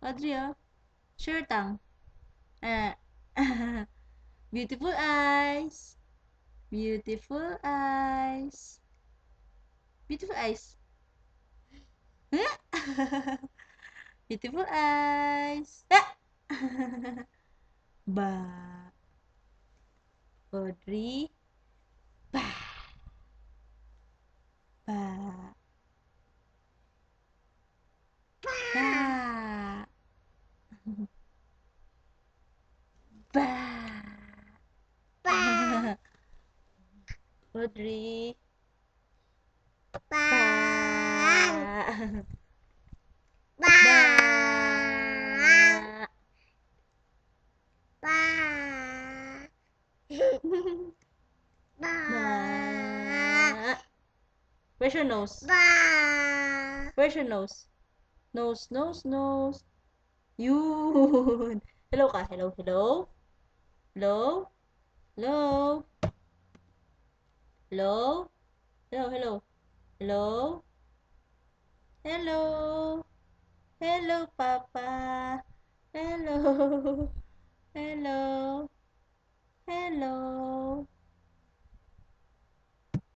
Audrey, oh. Sure tongue. Uh, beautiful eyes. Beautiful eyes. Beautiful eyes. Beautiful eyes. Ah! Ba. Audrey. Ba. Ba. Ba. Ba. Audrey. Ba. Ba. Ba. Where's your nose? Where's your nose? Nose, nose, nose. Yun. Hello ka. Hello, hello. Hello. Hello. Hello. Hello, hello. Hello. Hello. Hello, Papa. Hello. Hello. Hello.